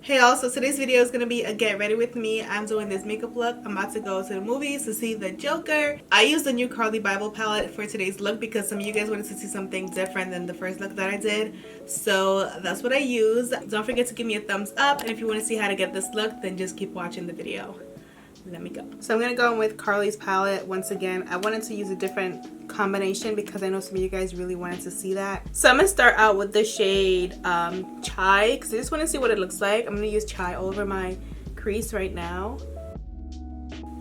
Hey all, so today's video is going to be a get ready with me. I'm doing this makeup look. I'm about to go to the movies to see the Joker. I used the new Carli Bybel palette for today's look because some of you guys wanted to see something different than the first look that I did. So that's what I used. Don't forget to give me a thumbs up, and if you want to see how to get this look, then just keep watching the video. Let me go. So I'm going to go in with Carli's palette once again. I wanted to use a different combination because I know some of you guys really wanted to see that. So I'm going to start out with the shade Chai because I just want to see what it looks like. I'm going to use Chai all over my crease right now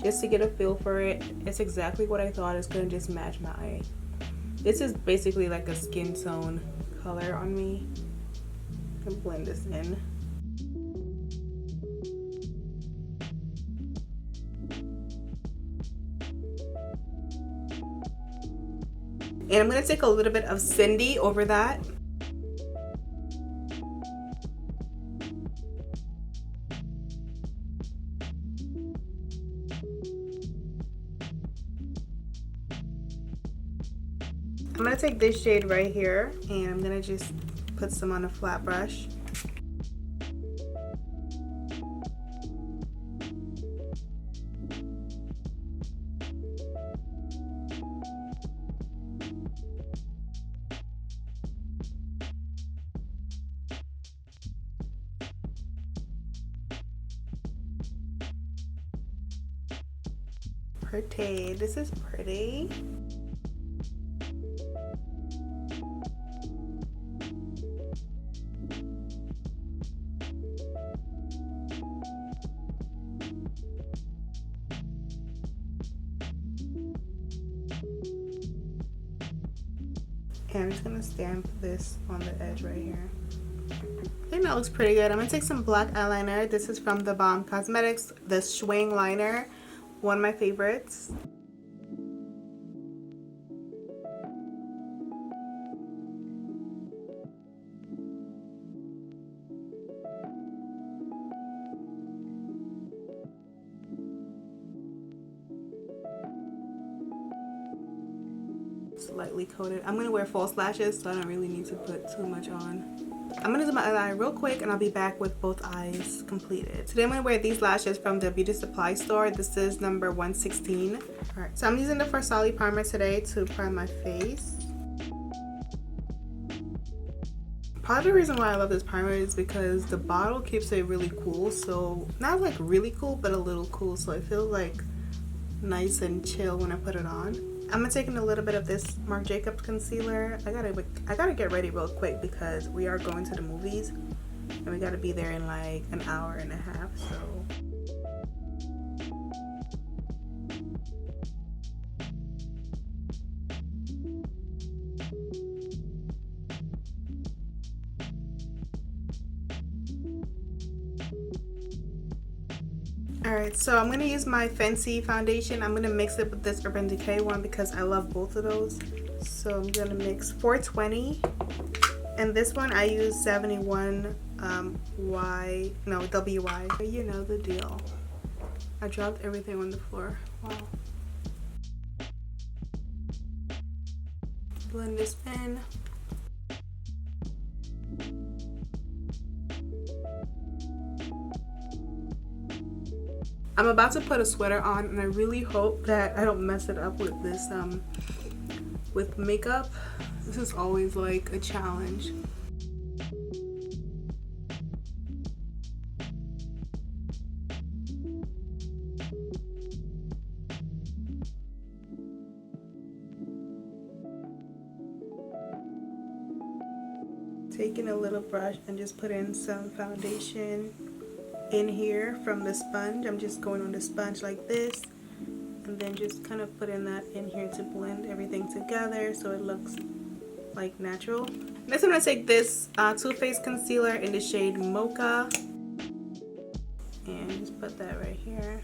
just to get a feel for it. It's exactly what I thought. It's going to just match my eye. This is basically like a skin tone color on me. I can blend this in. And I'm going to take a little bit of Cindy over that. I'm going to take this shade right here and I'm going to just put some on a flat brush. Pretty. This is pretty. And I'm just gonna stamp this on the edge right here. I think that looks pretty good. I'm gonna take some black eyeliner. This is from the Balm Cosmetics, the Swing liner. One of my favorites. Slightly coated. I'm gonna wear false lashes, so I don't really need to put too much on. I'm gonna do my other eye real quick and I'll be back with both eyes completed. Today I'm gonna wear these lashes from the beauty supply store. This is number 116. Alright, so I'm using the Farsali primer today to prime my face. Part of the reason why I love this primer is because the bottle keeps it really cool. So not like really cool, but a little cool. So it feels like nice and chill when I put it on. I'm taking a little bit of this Marc Jacobs concealer. I gotta get ready real quick because we are going to the movies and we gotta be there in like an hour and a half, so. Alright, so I'm going to use my Fenty foundation. I'm going to mix it with this Urban Decay one because I love both of those. So I'm going to mix 420. And this one I use 71 WY. You know the deal. I dropped everything on the floor. Wow. Blend this in. I'm about to put a sweater on and I really hope that I don't mess it up with this with makeup. This is always like a challenge. Taking a little brush and just put in some foundation in here from the sponge. I'm just going on the sponge like this and then just kind of putting that in here to blend everything together so it looks like natural. Next I'm going to take this Too Faced concealer in the shade Mocha and just put that right here.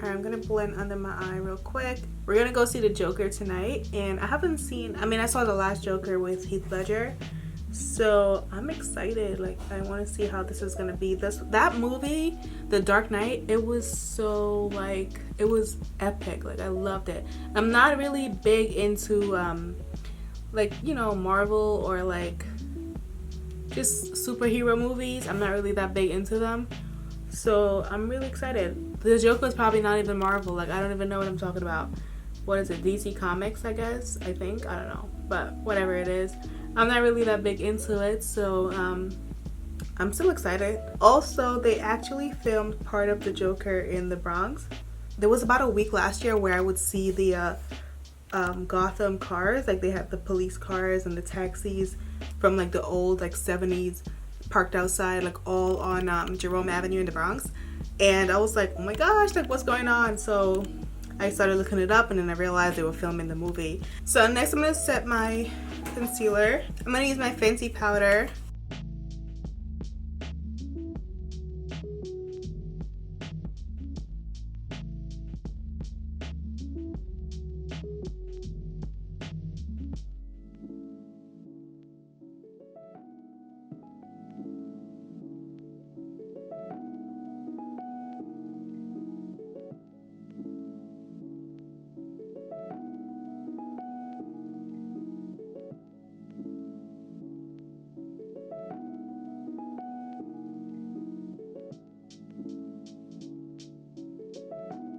I'm gonna blend under my eye real quick. We're gonna go see the Joker tonight, and I haven't seen, I saw the last Joker with Heath Ledger, So I'm excited. Like, I want to see how this is going to be. That movie, The Dark Knight, it was so like, it was epic. Like I loved it. I'm not really big into like, you know, Marvel or like just superhero movies. I'm not really that big into them, so I'm really excited. The Joker is probably not even Marvel. Like I don't even know what I'm talking about. What is it, DC Comics, I guess? I think, I don't know, but whatever it is, I'm not really that big into it, so I'm still excited. Also, they actually filmed part of the Joker in the Bronx. There was about a week last year where I would see the Gotham cars, like they have the police cars and the taxis from like the old like 70s parked outside, like all on Jerome Avenue in the Bronx. And I was like, oh my gosh, like what's going on? So I started looking it up and then I realized they were filming the movie. So next I'm going to set my concealer. I'm going to use my Fenty powder.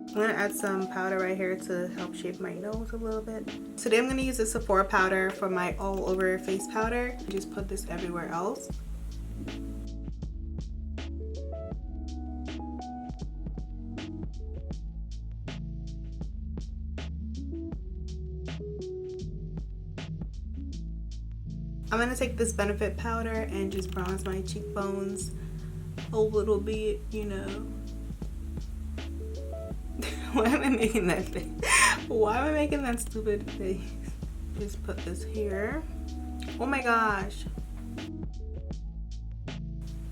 I'm going to add some powder right here to help shape my nose a little bit. Today I'm going to use the Sephora powder for my all over face powder. Just put this everywhere else. I'm going to take this Benefit powder and just bronze my cheekbones a little bit, you know. Why am I making that face? Why am I making that stupid face? Just put this here. Oh my gosh.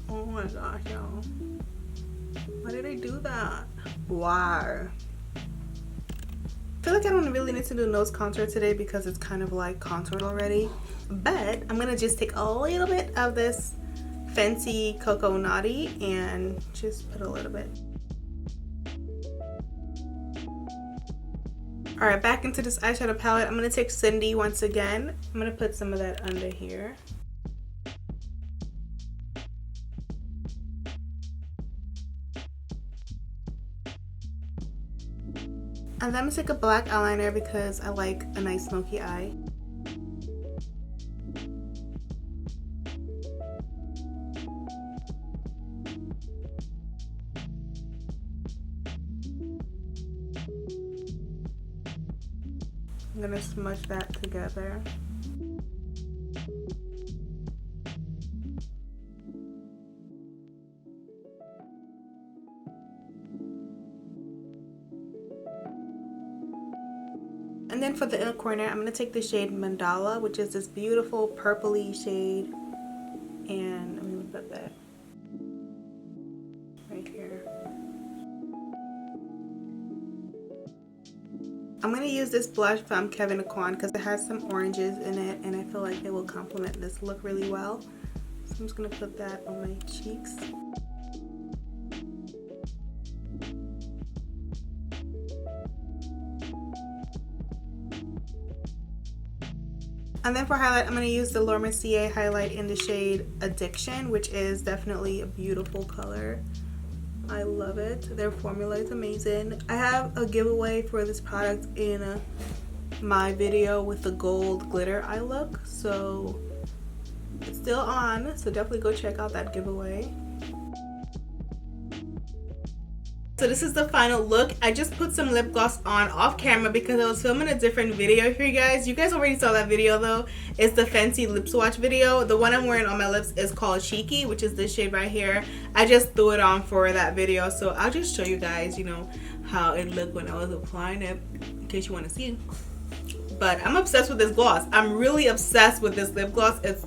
Oh my gosh, y'all. Why did I do that? Why? I feel like I don't really need to do nose contour today because it's kind of like contoured already. But I'm gonna just take a little bit of this Fenty Cocoa Naughty and just put a little bit. Alright, back into this eyeshadow palette. I'm going to take Cindy once again. I'm going to put some of that under here. And then I'm going to take a black eyeliner because I like a nice smoky eye. I'm gonna smudge that together. And then for the inner corner, I'm gonna take the shade Mandala, which is this beautiful purpley shade, and I'm gonna put that right here. I'm going to use this blush from Kevyn Aucoin because it has some oranges in it and I feel like it will complement this look really well. So I'm just going to put that on my cheeks. And then for highlight, I'm going to use the Laura Mercier highlight in the shade Addiction, which is definitely a beautiful color. I love it. Their formula is amazing. I have a giveaway for this product in my video with the gold glitter eye look, so it's still on, so definitely go check out that giveaway. So this is the final look. I just put some lip gloss on off camera because I was filming a different video for you guys. You guys already saw that video though. It's the Fenty lip swatch video. The one I'm wearing on my lips is called Cheeky, which is this shade right here. I just threw it on for that video, so I'll just show you guys, you know, how it looked when I was applying it in case you want to see. But I'm obsessed with this gloss. I'm really obsessed with this lip gloss. It's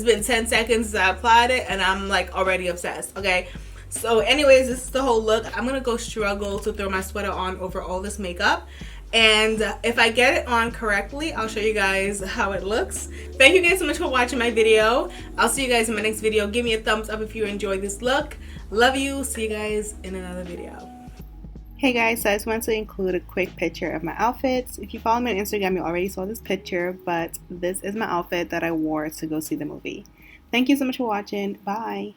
been 10 seconds since I applied it and I'm like already obsessed, okay? So anyways, this is the whole look. I'm gonna go struggle to throw my sweater on over all this makeup, And if I get it on correctly, I'll show you guys how it looks. Thank you guys so much for watching my video. I'll see you guys in my next video. Give me a thumbs up if you enjoyed this look. Love you. See you guys in another video. Hey guys, so I just wanted to include a quick picture of my outfits. If you follow me on Instagram, you already saw this picture, but this is my outfit that I wore to go see the movie. Thank you so much for watching. Bye.